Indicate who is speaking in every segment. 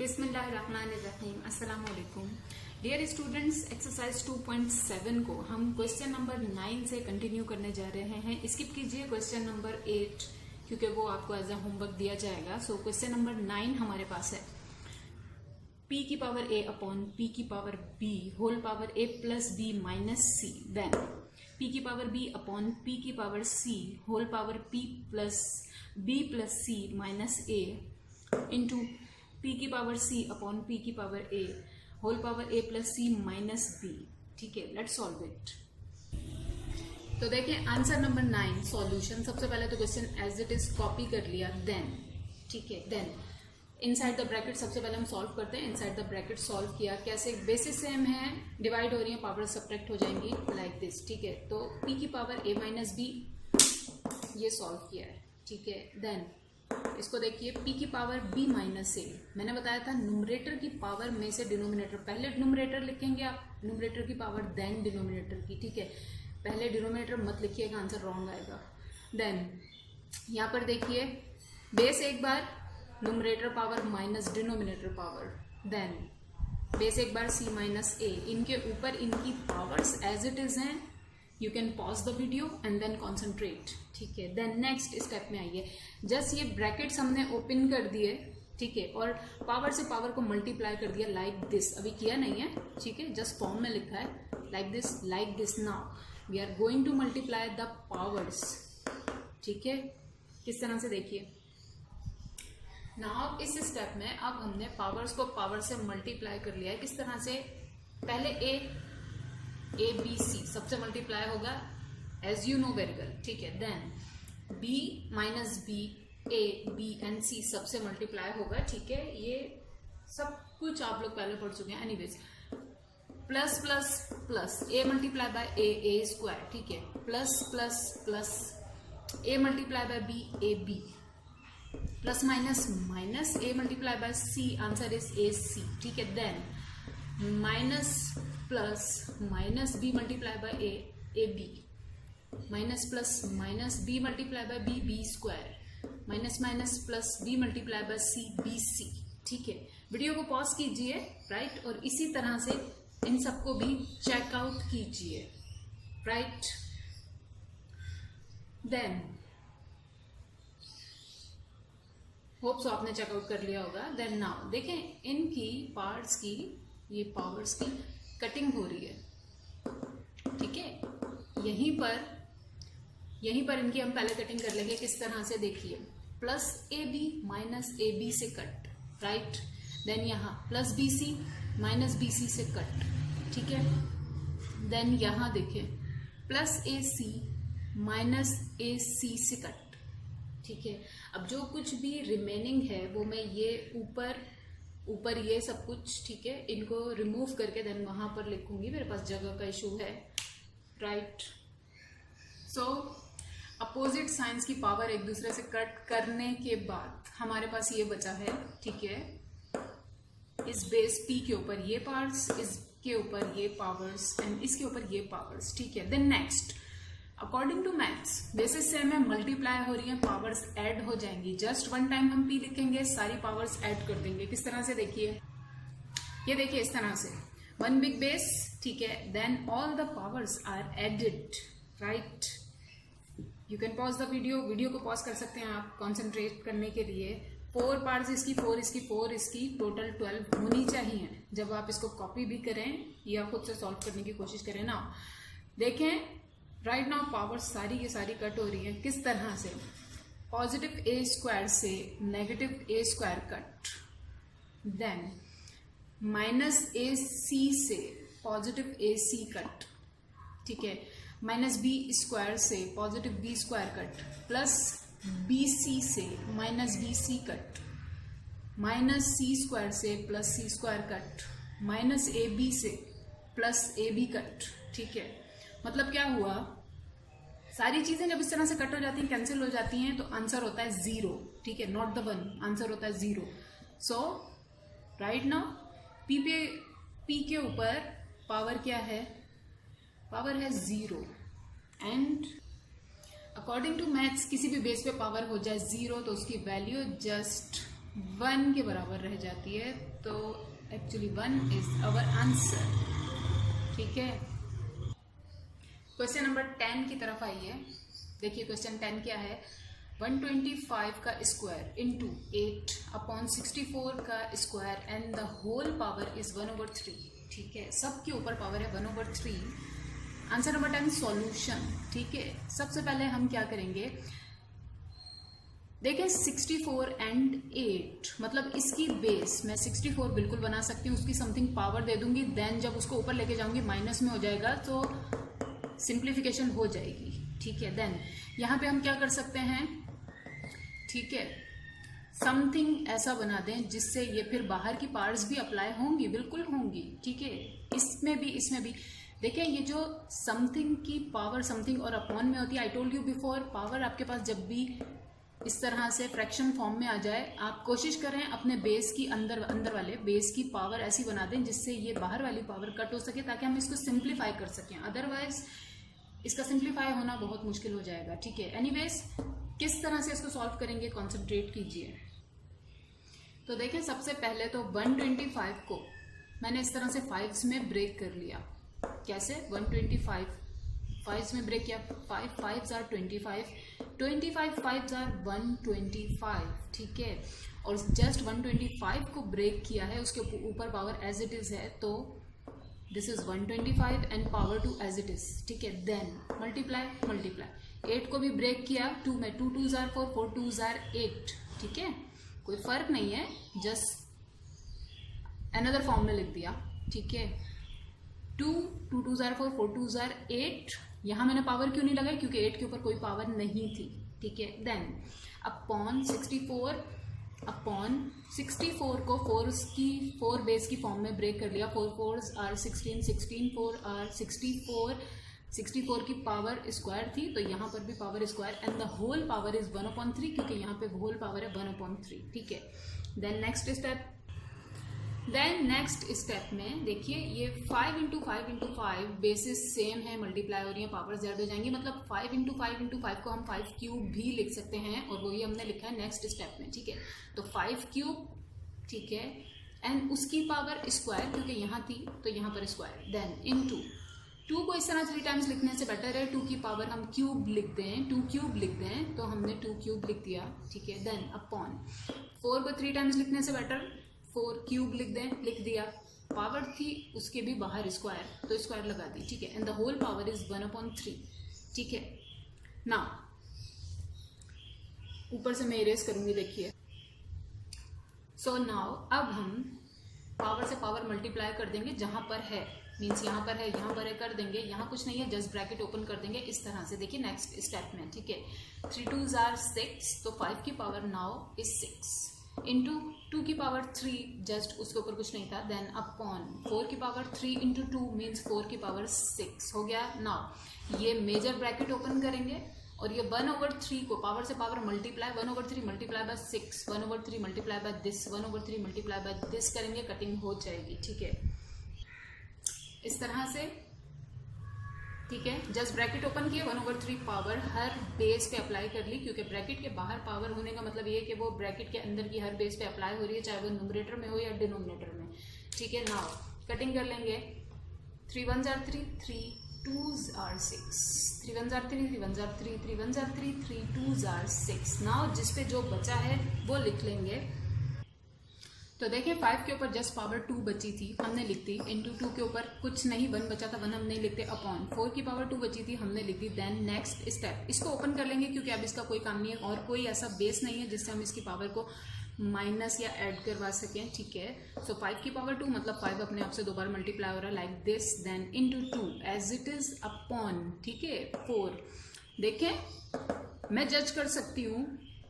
Speaker 1: बिस्मिल्लाहिर्रहमानिर्रहीम। अस्सलाम वालेकुम डियर स्टूडेंट्स। एक्सरसाइज 2.7 को हम क्वेश्चन नंबर 9 से कंटिन्यू करने जा रहे हैं। स्किप कीजिए क्वेश्चन नंबर 8 क्योंकि वो आपको एज अ होमवर्क दिया जाएगा। सो क्वेश्चन नंबर 9 हमारे पास है p की पावर a अपॉन p की power b whole power a plus b minus c। Then p की पावर b अपॉन p की power c whole power p plus b plus c minus a into p की power c upon p की power a whole power a plus c minus b। ठीक है, let's solve it. तो देखिए answer number 9 solution. सबसे पहले तो question as it is copy कर लिया। देन ठीक है, देन इनसाइड द ब्रैकेट सबसे पहले हम सॉल्व करते हैं। इनसाइड द ब्रैकेट सॉल्व किया, कैसे? बेसिस सेम है, डिवाइड हो रही है, पावर सब्ट्रैक्ट हो जाएंगी लाइक दिस। ठीक है, तो p की पावर a माइनस b ये सॉल्व किया है। ठीक है, देन इसको देखिए p की पावर b माइनस a। मैंने बताया था न्यूमरेटर की पावर में से डिनोमिनेटर, पहले न्यूमरेटर लिखेंगे आप, न्यूमरेटर की पावर देन डिनोमिनेटर की। ठीक है, पहले डिनोमिनेटर मत लिखिएगा, आंसर रॉन्ग आएगा। देन यहाँ पर देखिए बेस एक बार, numerator power minus denominator power, then base एक बार c माइनस a। इनके ऊपर इनकी पावर्स एज इट इज हैं। You can pause the video and then concentrate. ठीक है, देन नेक्स्ट स्टेप में आइए। जस्ट ये ब्रैकेट्स हमने ओपन कर दिए, ठीक है, और पावर से पावर को मल्टीप्लाई कर दिया लाइक दिस। अभी किया नहीं है, ठीक है, जस्ट फॉर्म में लिखा है like this, like this. Now we are going to multiply the powers. ठीक है, किस तरह से देखिए। नाउ इस स्टेप में अब हमने पावर्स को पावर से मल्टीप्लाई कर लिया है। किस तरह से? पहले a b c सबसे मल्टीप्लाई होगा as you know very well. ठीक है, then b minus b a b and c सबसे मल्टीप्लाई होगा। ठीक है, ये सब कुछ आप लोग पहले पढ़ चुके हैं। Anyways plus plus plus a multiply by a square. ठीक है, plus plus plus a multiply by b a b plus minus minus a multiply by c, answer is a c। ठीक है, then minus plus minus b multiply by a b minus plus minus b multiply by b square minus minus plus b multiply by c। ठीक है, video को pause कीजिए, right, और इसी तरह से इन सबको भी चेकआउट कीजिए, राइट। देन होप सो आपने चेकआउट कर लिया होगा। देन नाउ देखें इनकी पार्ट्स की, ये पावर्स की कटिंग हो रही है। ठीक है, यहीं पर इनकी हम पहले कटिंग कर लेंगे। किस तरह से देखिए, plus A B minus A B से कट, राइट। देन यहाँ plus B C minus B C से कट। ठीक है, देन यहाँ देखिए plus A C minus A C से कट। ठीक है, अब जो कुछ भी रिमेनिंग है वो मैं ये ऊपर ये सब कुछ, ठीक है, इनको रिमूव करके देन वहां पर लिखूंगी। मेरे पास जगह का इशू है, राइट। सो अपोजिट साइंस की पावर एक दूसरे से कट करने के बाद हमारे पास ये बचा है। ठीक है, इस बेस p के ऊपर ये पावर्स, इसके ऊपर ये पावर्स एंड इसके ऊपर ये पावर्स। ठीक है, then next according to maths basis same है, मल्टीप्लाई हो रही है, पावर्स ऐड हो जाएंगी। जस्ट वन टाइम हम p लिखेंगे, सारी पावर्स ऐड कर देंगे। किस तरह से देखिए, ये देखिए इस तरह से वन बिग बेस। ठीक है, then all the powers are added, right. You can pause the video को पॉज कर सकते हैं आप कॉन्सेंट्रेट करने के लिए। 4 पार्ट्स इसकी, 4 इसकी, 4 इसकी, टोटल 12 होनी चाहिए जब आप इसको कॉपी भी करें या खुद से सॉल्व करने की कोशिश करें ना। देखें राइट नाउ पावर्स सारी की सारी कट हो रही है। किस तरह से? पॉजिटिव ए स्क्वायर से negative A square cut, then minus A C से पॉजिटिव ए सी कट। ठीक है, माइनस बी स्क्वायर से positive B square cut, plus B C से minus B C cut, minus C square से plus C square cut, minus A B से plus A B cut. ठीक है, मतलब क्या हुआ, सारी चीजें जब इस तरह से कट हो जाती हैं, कैंसिल हो जाती हैं, तो आंसर होता है 0। ठीक है, नॉट द 1, आंसर होता है 0। सो राइट नाउ p के ऊपर पावर क्या है? पावर है 0 एंड अकॉर्डिंग टू मैथ्स किसी भी बेस पे पावर हो जाए 0 तो उसकी वैल्यू जस्ट 1 के बराबर रह जाती है। तो एक्चुअली 1 इज आवर आंसर। ठीक है, क्वेश्चन नंबर 10 की तरफ आइए। देखिए क्वेश्चन 10 क्या है, 125 का स्क्वायर इंटू 8 अपॉन 64 का square and the whole power is 1/3। ठीक है, सबके ऊपर पावर है 1/3। Answer number 10 solution. ठीक है, सबसे पहले हम क्या करेंगे, देखिए 64 एंड 8 मतलब इसकी बेस मैं 64 बिल्कुल बना सकती हूँ, उसकी समथिंग पावर दे दूंगी, देन जब उसको ऊपर लेके जाऊंगी माइनस में हो जाएगा तो सिंप्लीफिकेशन हो जाएगी। ठीक है, देन यहाँ पे हम क्या कर सकते हैं, ठीक है, समथिंग ऐसा बना दें जिससे ये फिर बाहर की पार्ट्स भी अप्लाई होंगी, बिल्कुल होंगी। ठीक है, इसमें भी देखिए ये जो समथिंग की पावर समथिंग और अपॉन में होती है, I told you before, power आपके पास जब भी इस तरह से फ्रैक्शन फॉर्म में आ जाए, आप कोशिश करें अपने बेस की अंदर वाले बेस की पावर ऐसी बना दें जिससे ये बाहर वाली पावर कट हो सके, ताकि हम इसको सिंप्लीफाई कर सकें। अदरवाइज इसका सिंप्लीफाई होना बहुत मुश्किल हो जाएगा। ठीक है, एनीवेज किस तरह से इसको सॉल्व करेंगे कॉन्सेंट्रेट कीजिए। तो देखिए सबसे पहले तो 125 को मैंने इस तरह से 5 में ब्रेक कर लिया। कैसे, 125 5 में ब्रेक किया, 5 5s are 25, 25 5s are 125। ठीक है, और जस्ट 125 को ब्रेक किया है, उसके ऊपर पावर एज इट इज है, तो this is 125 and power 2 as it is. ठीक है, देन मल्टीप्लाई 8 को भी ब्रेक किया 2 में, 2 2s are 4, 4 2s are 8। ठीक है, कोई फर्क नहीं है, जस्ट अनदर फॉर्म में लिख दिया। ठीक है, 2 2s are 4, 4 2s are 8। यहां मैंने पावर क्यों नहीं लगाई, क्योंकि 8 के ऊपर कोई पावर नहीं थी। ठीक है, देन अपॉन 64 को 4 बेस की फॉर्म में ब्रेक कर लिया, 4 4s are 16, 16 4 are 64 की पावर स्क्वायर थी, तो यहाँ पर भी power square and the whole power is 1/3, क्योंकि यहाँ पे होल पावर है 1/3। ठीक है, देन नेक्स्ट स्टेप में देखिए ये 5 × 5 × 5 बेसिस सेम है, मल्टीप्लाई हो रही है, पावर ज्यादा हो जाएंगी, मतलब 5 × 5 × 5 को हम 5 क्यूब भी लिख सकते हैं, और वही हमने लिखा है नेक्स्ट स्टेप में। ठीक है, तो 5 क्यूब, ठीक है, एंड उसकी पावर स्क्वायर, क्योंकि यहाँ थी तो यहाँ पर स्क्वायर, देन इनटू 2 को इस तरह 3 टाइम्स लिखने से बेटर है 2 की पावर हम क्यूब लिख दें, 2 क्यूब लिख दें, तो हमने 2 क्यूब लिख दिया। ठीक है, देन अपॉन 4 को 3 टाइम्स लिखने से बेटर 4 क्यूब लिख दिया, पावर थी उसके भी बाहर स्क्वायर, तो स्क्वायर लगा दी। ठीक है, and the whole power is 1/3। ठीक है, नाउ ऊपर से मैं इरेज करूंगी, देखिए। सो नाउ अब हम पावर से पावर मल्टीप्लाई कर देंगे, जहां पर है, मीन्स यहाँ पर है कर देंगे, यहाँ कुछ नहीं है, जस्ट ब्रैकेट ओपन कर देंगे इस तरह से। देखिए नेक्स्ट स्टेप में, ठीक है, 3 2s are 6, तो 5 की पावर नाउ इज 6 इंटू 2 की पावर 3, जस्ट उसके ऊपर कुछ नहीं था, देन अपॉन 4 की पावर 3 इंटू 2 मीन्स 4 की पावर 6 हो गया। नाउ ये मेजर ब्रैकेट ओपन करेंगे और ये 1/3 को पावर से power multiply, 1/3 multiply by 6, 1/3 multiply by this, 1/3 multiply by this करेंगे, कटिंग हो जाएगी। ठीक है, इस तरह से। ठीक है, जस्ट ब्रैकेट ओपन किए, 1/3 पावर हर बेस पे अप्लाई कर ली, क्योंकि ब्रैकेट के बाहर पावर होने का मतलब ये है कि वो ब्रैकेट के अंदर की हर बेस पे अप्लाई हो रही है, चाहे वो न्यूमरेटर में हो या डिनोमिनेटर में। ठीक है, नाउ कटिंग कर लेंगे, 3 1s are 3, 3 2s are 6, 3 1s are 3, 3 1s are 3, 3 1s are 3, 3 2s are 6। Now जिस पे जो बचा है वो लिख लेंगे। तो देखिए 5 के ऊपर जस्ट पावर 2 बची थी, हमने लिख दी, इंटू 2 के ऊपर कुछ नहीं, 1 बचा था, 1 हम नहीं लिखते, अपॉन 4 की पावर 2 बची थी, हमने लिख दी। देन नेक्स्ट स्टेप, इसको ओपन कर लेंगे क्योंकि अब इसका कोई काम नहीं है और कोई ऐसा बेस नहीं है जिससे हम इसकी पावर को माइनस या ऐड करवा सकें। ठीक है, सो 5 की पावर 2 मतलब 5 अपने आप से 2 बार मल्टीप्लाई हो रहा है, like this, then into 2 as it is upon, ठीक है, 4। देखें मैं जज कर सकती हूँ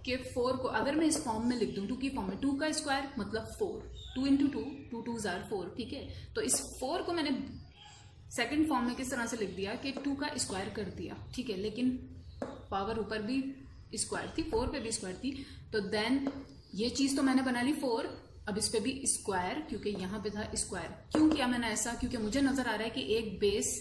Speaker 1: कि 4 को अगर मैं इस फॉर्म में लिख दूं, 2 की फॉर्म में, 2 का स्क्वायर मतलब 4, 2 इंटू 2, 2 2s are 4। ठीक है, तो इस 4 को मैंने सेकंड फॉर्म में किस तरह से लिख दिया कि 2 का स्क्वायर कर दिया। ठीक है, लेकिन पावर ऊपर भी स्क्वायर थी, 4 पे भी स्क्वायर थी, तो देन ये चीज तो मैंने बना ली 4, अब इस पे भी स्क्वायर, क्योंकि यहाँ पे था स्क्वायर। क्यों किया मैंने ऐसा, क्योंकि मुझे नजर आ रहा है कि एक बेस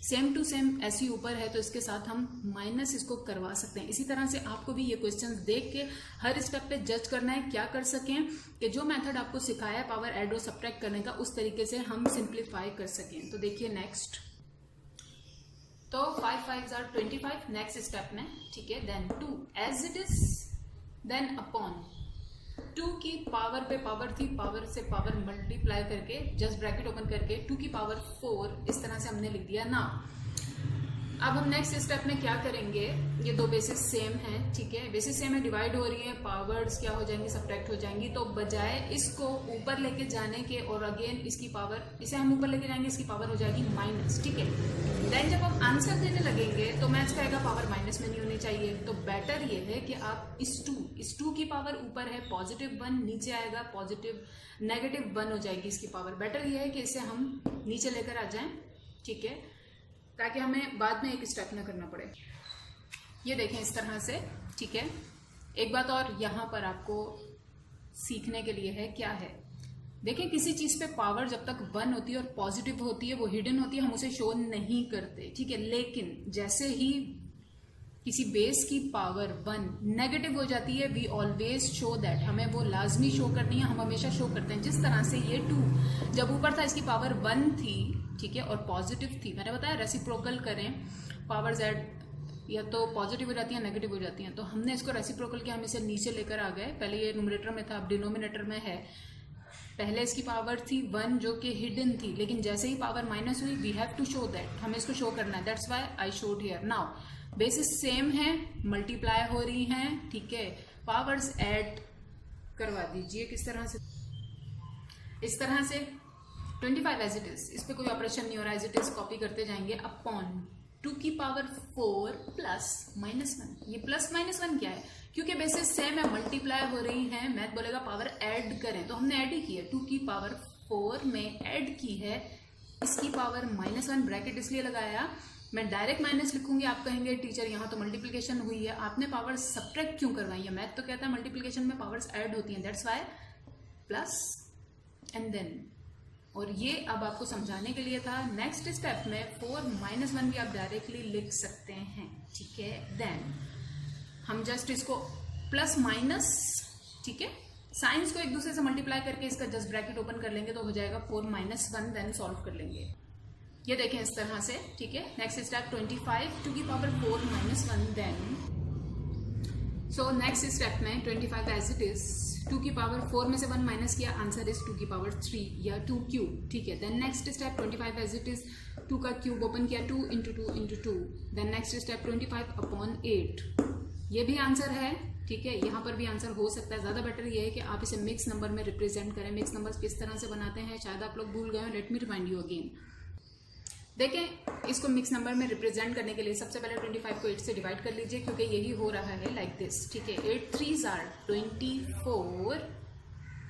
Speaker 1: सेम टू सेम ऐसी ऊपर है तो इसके साथ हम माइनस इसको करवा सकते हैं। इसी तरह से आपको भी ये क्वेश्चंस देख के हर स्टेप पे जज करना है, क्या कर सकें कि जो मेथड आपको सिखाया है पावर ऐड और सब्ट्रैक्ट करने का, उस तरीके से हम सिंप्लीफाई कर सकें। तो देखिए नेक्स्ट, तो 5 5 are 25 नेक्स्ट स्टेप में, ठीक है। Then 2 as it is, then upon 2 की पावर पे पावर थी, पावर से पावर मल्टीप्लाई करके जस्ट ब्रैकेट ओपन करके 2 की पावर 4 इस तरह से हमने लिख दिया ना। अब हम नेक्स्ट स्टेप में क्या करेंगे, ये दो बेसिस सेम है, ठीक है, बेसिस सेम है, डिवाइड हो रही है, पावर्स क्या हो जाएंगी, सब्ट्रैक्ट हो जाएंगी। तो बजाय इसको ऊपर लेके जाने के और अगेन इसकी पावर, इसे हम ऊपर लेके जाएंगे, इसकी पावर हो जाएगी माइनस, ठीक है। देन जब हम आंसर देने लगेंगे तो मैथ्स का आएगा पावर माइनस में नहीं होनी चाहिए। तो बेटर ये है कि आप इस 2 की पावर ऊपर है +1, नीचे आएगा -1 हो जाएगी इसकी पावर। बेटर ये है कि इसे हम नीचे लेकर आ जाएं, ठीक है, ताकि हमें बाद में एक स्टेप न करना पड़े। ये देखें इस तरह से, ठीक है। एक बात और यहाँ पर आपको सीखने के लिए है, क्या है, देखिए किसी चीज पे पावर जब तक 1 होती है और पॉजिटिव होती है, वो हिडन होती है, हम उसे शो नहीं करते, ठीक है। लेकिन जैसे ही किसी बेस की पावर 1 नेगेटिव हो जाती है, वी ऑलवेज शो दैट, हमें वो लाजमी शो करनी है, हम हमेशा शो करते हैं। जिस तरह से ये 2 जब ऊपर था, इसकी पावर 1 थी, ठीक है, और पॉजिटिव थी, मैंने बताया रेसिप्रोकल करें, पावर z या तो पॉजिटिव हो जाती है, नेगेटिव हो जाती है। तो हमने इसको रेसिप्रोकल किया, हम इसे नीचे लेकर आ गए। पहले ये न्यूमरेटर में था, अब डिनोमिनेटर में है। पहले इसकी पावर थी 1 जो कि हिडन थी, लेकिन जैसे ही पावर माइनस हुई, we have to show that, हमें इसको शो करना है, that's why I showed here. Now basis same है, मल्टीप्लाई हो रही हैं, ठीक है, पावर्स ऐड करवा दीजिए। किस तरह से, इस तरह से 25 एज इट इज, इस पे कोई ऑपरेशन नहीं हो रहा, एज इट इज कॉपी करते जाएंगे। अपॉन 2 की पावर 4 प्लस -1, ये प्लस -1 क्या है, क्योंकि बेसिस सेम है, मल्टीप्लाई हो रही है, मैथ बोलेगा पावर ऐड करें, तो हमने ऐड ही की है, 2 की पावर 4 में ऐड की है, इसकी पावर -1, ब्रैकेट इसलिए लगाया, मैं डायरेक्ट माइनस लिखूंगी, आप कहेंगे टीचर यहाँ तो मल्टीप्लिकेशन हुई है, आपने पावर सब्ट्रैक्ट क्यों करवाई है, मैथ तो कहता है मल्टीप्लिकेशन में पावर्स ऐड होती हैं, that's why plus and then. और ये अब आपको समझाने के लिए था। नेक्स्ट स्टेप में 4 -1 भी आप डायरेक्टली लिख सकते हैं, ठीक है। देन हम जस्ट इसको प्लस माइनस, ठीक है, साइंस को एक दूसरे से मल्टीप्लाई करके इसका जस्ट ब्रैकेट ओपन कर लेंगे तो हो जाएगा 4 -1, देन सॉल्व कर लेंगे। ये देखें इस तरह से, ठीक है। नेक्स्ट स्टेप 25 2 की power 4 -1, then so next step में 25 एज इट इज, 2 की पावर 4 में से 1 माइनस किया, आंसर इज 2 की पावर 3 या 2 क्यूब, ठीक है। Then next step 25 as it is, 2 का क्यूब ओपन किया, 2 × 2 × 2, देन नेक्स्ट स्टेप 25 अपॉन 8, ये भी आंसर है, ठीक है। यहाँ पर भी आंसर हो सकता है, ज्यादा बेटर ये है कि आप इसे मिक्स नंबर में रिप्रेजेंट करें। मिक्स नंबर किस तरह से बनाते हैं शायद आप लोग भूल गए हो, let me remind you again. देखें इसको मिक्स नंबर में रिप्रेजेंट करने के लिए सबसे पहले 25 को 8 से डिवाइड कर लीजिए, क्योंकि यही हो रहा है लाइक दिस, ठीक है। 8 3s are 24,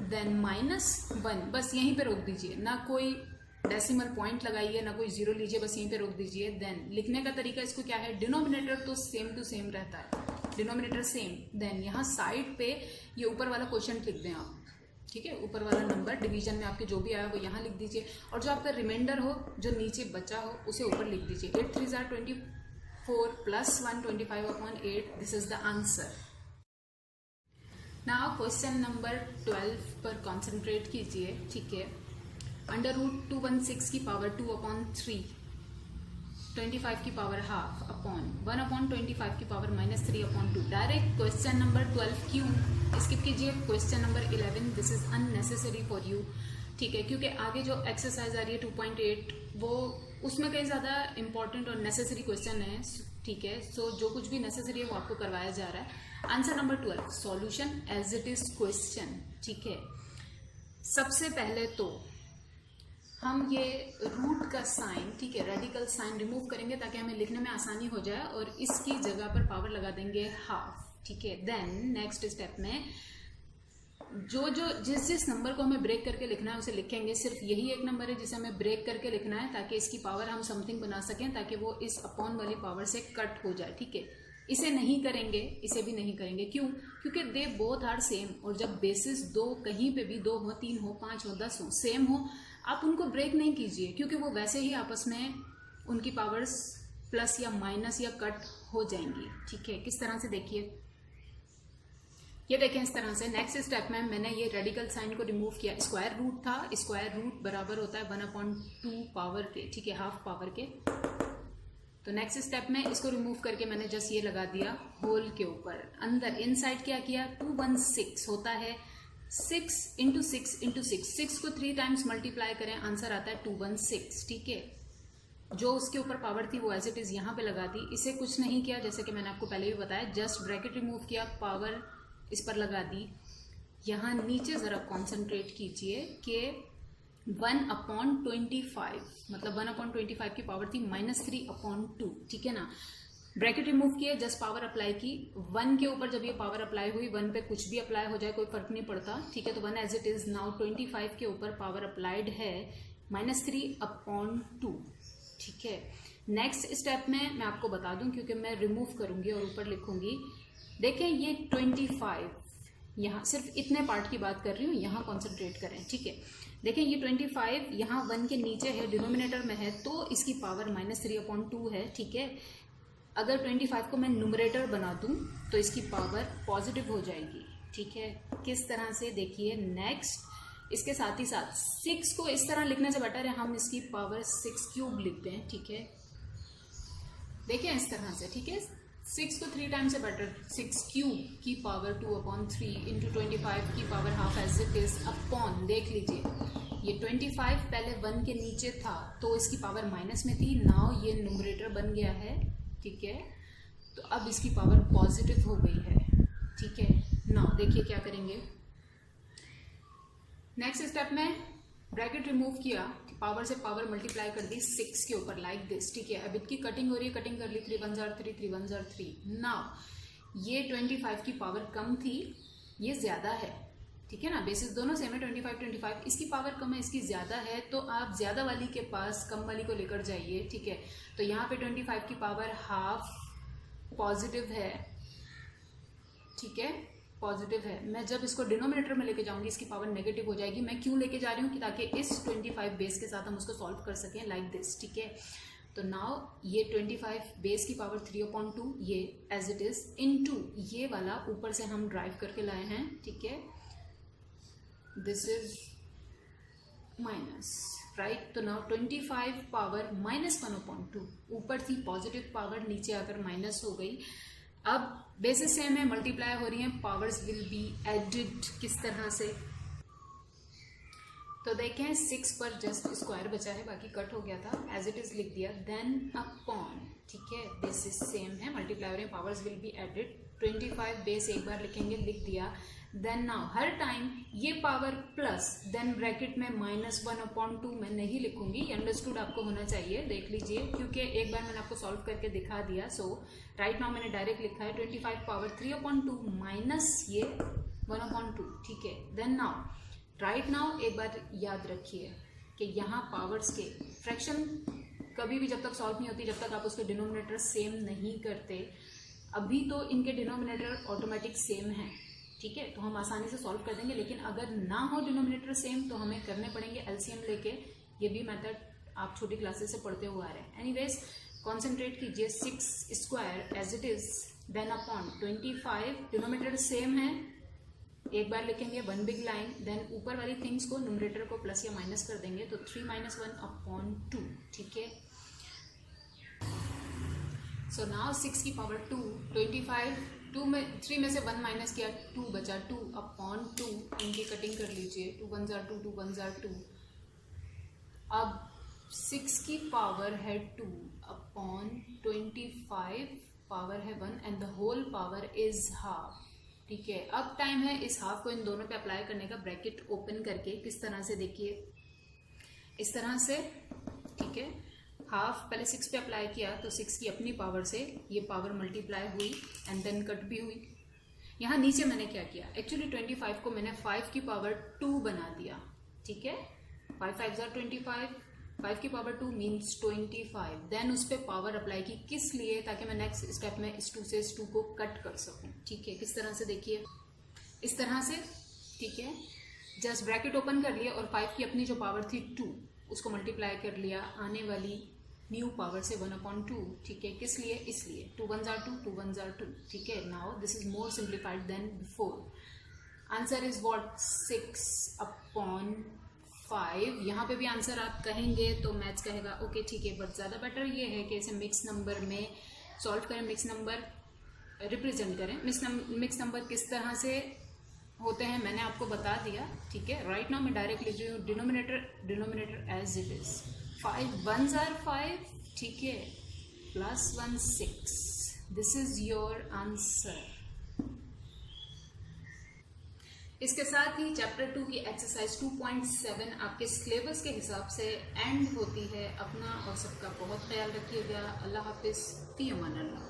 Speaker 1: देन -1, बस यहीं पे रोक दीजिए, ना कोई डेसिमल पॉइंट लगाइए, ना कोई जीरो लीजिए, बस यहीं पे रोक दीजिए। देन लिखने का तरीका इसको क्या है, डिनोमिनेटर तो सेम टू सेम रहता है, डिनोमिनेटर सेम, देन यहाँ साइड पे ये ऊपर वाला क्वेश्चन लिख दें आप, ठीक है, ऊपर वाला नंबर डिवीजन में आपके जो भी आया वो यहाँ लिख दीजिए, और जो आपका रिमाइंडर हो, जो नीचे बचा हो, उसे ऊपर लिख दीजिए। 8 3s are 24 plus 1 25 upon 8, this is the answer. Now question number 12 पर कॉन्सेंट्रेट कीजिए, ठीक है। √216 की पावर 2 अपॉन 3, 25 की पावर हाफ अपॉन 1 अपॉन 25 की power -3 upon 2। Direct question number 12 क्यों स्किप कीजिए, question number 11 this is unnecessary for you, ठीक है, क्योंकि आगे जो एक्सरसाइज आ रही है 2.8 वो उसमें कई ज्यादा इंपॉर्टेंट और नेसेसरी क्वेश्चन है, ठीक है। सो जो कुछ भी नेसेसरी है वो आपको करवाया जा रहा है। Answer number 12 solution as it is question, ठीक है। सबसे पहले तो हम ये रूट का साइन, ठीक है, रेडिकल साइन रिमूव करेंगे ताकि हमें लिखने में आसानी हो जाए, और इसकी जगह पर पावर लगा देंगे हाफ, ठीक है। देन नेक्स्ट स्टेप में जो जिस नंबर को हमें ब्रेक करके लिखना है उसे लिखेंगे। सिर्फ यही एक नंबर है जिसे हमें ब्रेक करके लिखना है ताकि इसकी पावर हम समथिंग बना सकें, ताकि वो इस अपॉन वाली पावर से कट हो जाए, ठीक है। इसे नहीं करेंगे, इसे भी नहीं करेंगे, क्यों, क्योंकि दे बोथ आर सेम, और जब बेसिस दो कहीं पे भी 2 हो 3 हो 5 हो 10 हो सेम हो, आप उनको ब्रेक नहीं कीजिए, क्योंकि वो वैसे ही आपस में उनकी पावर्स प्लस या माइनस या कट हो जाएंगी। ठीक है, किस तरह से देखिए, ये देखें इस तरह से। नेक्स्ट स्टेप में मैंने ये रेडिकल साइन को रिमूव किया, स्क्वायर रूट था, स्क्वायर रूट बराबर होता है 1/2 पावर के, ठीक है, हाफ पावर के। तो नेक्स्ट स्टेप में इसको रिमूव करके मैंने जस्ट ये लगा दिया होल के ऊपर। अंदर इनसाइड क्या किया, 216 होता है 6 × 6 × 6, 6 को 3 टाइम्स मल्टीप्लाई करें, आंसर आता है 216। ठीक है, जो उसके ऊपर पावर थी वो एज इट इज यहाँ पे लगा दी। इसे कुछ नहीं किया, जैसे कि मैंने आपको पहले भी बताया, जस्ट ब्रैकेट रिमूव किया, पावर इस पर लगा दी। यहाँ नीचे जरा कॉन्सेंट्रेट कीजिए कि 1/25 मतलब 1/25 की पावर थी -3/2। ठीक है ना, ब्रैकेट रिमूव किए, जस्ट पावर अप्लाई की। 1 के ऊपर जब ये पावर अप्लाई हुई, 1 पे कुछ भी अप्लाई हो जाए कोई फर्क नहीं पड़ता। ठीक है, तो 1 एज इट इज। नाउ 25 के ऊपर पावर अप्लाइड है -3/2। ठीक है, नेक्स्ट स्टेप में मैं आपको बता दूं, क्योंकि मैं रिमूव करूंगी और ऊपर लिखूंगी। देखें ये 25, यहाँ सिर्फ इतने पार्ट की बात कर रही हूँ, यहाँ कॉन्सेंट्रेट करें। ठीक है, देखें ये 25 यहाँ 1 के नीचे है, डिनोमिनेटर में है, तो इसकी पावर -3/2 है। ठीक है, अगर 25 को मैं न्यूमरेटर बना दूं तो इसकी पावर पॉजिटिव हो जाएगी। ठीक है, किस तरह से देखिए। नेक्स्ट इसके साथ ही साथ 6 को इस तरह लिखने से बेटर है हम इसकी पावर 6³ लिखते हैं। ठीक है, देखिए इस तरह से। ठीक है, 6 को 3 टाइम्स से बेटर 6³ की पावर 2/3 × 25 की power half as it is upon, देख लीजिए ये 25 पहले 1 के नीचे था तो इसकी पावर माइनस में थी, नाउ ये न्यूमरेटर बन गया है। ठीक है, तो अब इसकी पावर पॉजिटिव हो गई है। ठीक है, नाउ देखिए क्या करेंगे। नेक्स्ट स्टेप में ब्रैकेट रिमूव किया, पावर से पावर मल्टीप्लाई कर दी 6 के ऊपर, लाइक दिस। ठीक है, अब इसकी कटिंग हो रही है, कटिंग कर ली, 3 1 जार 3, 3 1 जार 3। नाउ ये 25 की पावर कम थी, ये ज्यादा है। ठीक है ना, बेसिस दोनों सेम है, 25 इसकी पावर कम है, इसकी ज्यादा है, तो आप ज्यादा वाली के पास कम वाली को लेकर जाइए। ठीक है, तो यहाँ पे 25 की पावर हाफ पॉजिटिव है। ठीक है, पॉजिटिव है। मैं जब इसको डिनोमिनेटर में लेके जाऊंगी इसकी पावर नेगेटिव हो जाएगी। मैं क्यों लेके जा रही हूँ कि ताकि इस 25 बेस के साथ हम उसको सॉल्व कर सकें, लाइक दिस। ठीक है, तो नाउ ये 25 बेस की पावर 3/2 ये एज इट इज इनटू ये वाला ऊपर से हम ड्राइव करके लाए हैं। ठीक है, दिस इज माइनस, राइट। तो नाउ 25 पावर -1/2 ऊपर थी पॉजिटिव पावर, नीचे आकर माइनस हो गई। अब बेसिस सेम है, मल्टीप्लाई हो रही हैं, पावर्स विल बी एडिड। किस तरह से, तो देखें 6 पर जस्ट स्क्वायर बचा है, बाकी कट हो गया था, एज इट इज लिख दिया, देन अपॉन। ठीक है, बेसिस सेम है, मल्टीप्लाई हो रही है, powers will be added. 25 base एक बार लिखेंगे, लिख दिया। देन नाउ हर टाइम ये पावर प्लस, देन ब्रैकेट में -1/2 मैं नहीं लिखूंगी, अंडरस्टूड आपको होना चाहिए। देख लीजिए, क्योंकि एक बार मैंने आपको सॉल्व करके दिखा दिया। सो राइट नाउ मैंने डायरेक्ट लिखा है 25 पावर 3/2 माइनस ये 1/2। ठीक है, देन नाउ राइट नाउ एक बार याद रखिए कि यहाँ पावर्स के फ्रैक्शन कभी भी जब तक सॉल्व नहीं होती, जब तक आप उसके डिनोमिनेटर सेम नहीं करते। अभी तो इनके डिनोमिनेटर ऑटोमेटिक सेम है। ठीक है, तो हम आसानी से सॉल्व कर देंगे, लेकिन अगर ना हो डिनोमिनेटर सेम तो हमें करने पड़ेंगे एलसीएम लेके। ये भी मेथड आप छोटी क्लासेस से पढ़ते हुए आ रहे हैं। एनीवेज कॉन्सेंट्रेट कीजिए, 6 square as it is, then upon 25, denominator same है, एक बार लिखेंगे 1 बिग लाइन, देन ऊपर वाली थिंग्स को न्यूमरेटर को प्लस या माइनस कर देंगे, तो 3 - 1/2। ठीक है, सो नाउ 6 की पावर 2, 25 3 में से 1 माइनस किया, 2 बचा, 2/2। इनकी कटिंग कर लीजिए, 2 1 जार 2, 2 1 जार 2। अब 6 की पावर है 2/25, पावर है 1 and the whole power is half. ठीक है, अब टाइम है इस हाफ को इन दोनों पे अप्लाई करने का, ब्रैकेट ओपन करके। किस तरह से देखिए, इस तरह से। ठीक है, हाफ पहले 6 पे अप्लाई किया तो 6 की अपनी पावर से ये पावर मल्टीप्लाई हुई एंड देन कट भी हुई। यहाँ नीचे मैंने क्या किया, एक्चुअली 25 को मैंने 5 की पावर 2 बना दिया। ठीक है, 5 5 जार 25, 5 की पावर 2 मीन्स 25। देन उस पर पावर अप्लाई की, किस लिए, ताकि मैं नेक्स्ट स्टेप में इस 2 से इस 2 को कट कर सकूं। ठीक है, किस तरह से देखिए, इस तरह से। ठीक है, जस्ट ब्रैकेट ओपन कर लिया और 5 की अपनी जो पावर थी 2 उसको मल्टीप्लाई कर लिया, आने वाली न्यू पावर से 1/2, ठीक है, किस लिए, इसलिए 2 1s are 2, 2 1s are 2, ठीक है। Now this is more simplified than before. Answer is what, 6/5। यहाँ पे भी आंसर आप कहेंगे तो मैथ्स कहेगा ओके ठीक है, बट ज़्यादा बेटर ये है कि इसे मिक्स नंबर में सॉल्व करें, मिक्स नंबर रिप्रेजेंट करें। मिक्स नंबर किस तरह से होते हैं मैंने आपको बता दिया, ठीक है। राइट नाउ मैं डायरेक्ट लिख रही हूँ denominator as it is. 5 1s are 5, ठीक है, +1 6। This is your answer. इसके साथ ही चैप्टर 2 की एक्सरसाइज 2.7 आपके सिलेबस के हिसाब से एंड होती है। अपना और सबका बहुत ख्याल रखिएगा। अल्लाह हाफिज, फी अमान अल्लाह।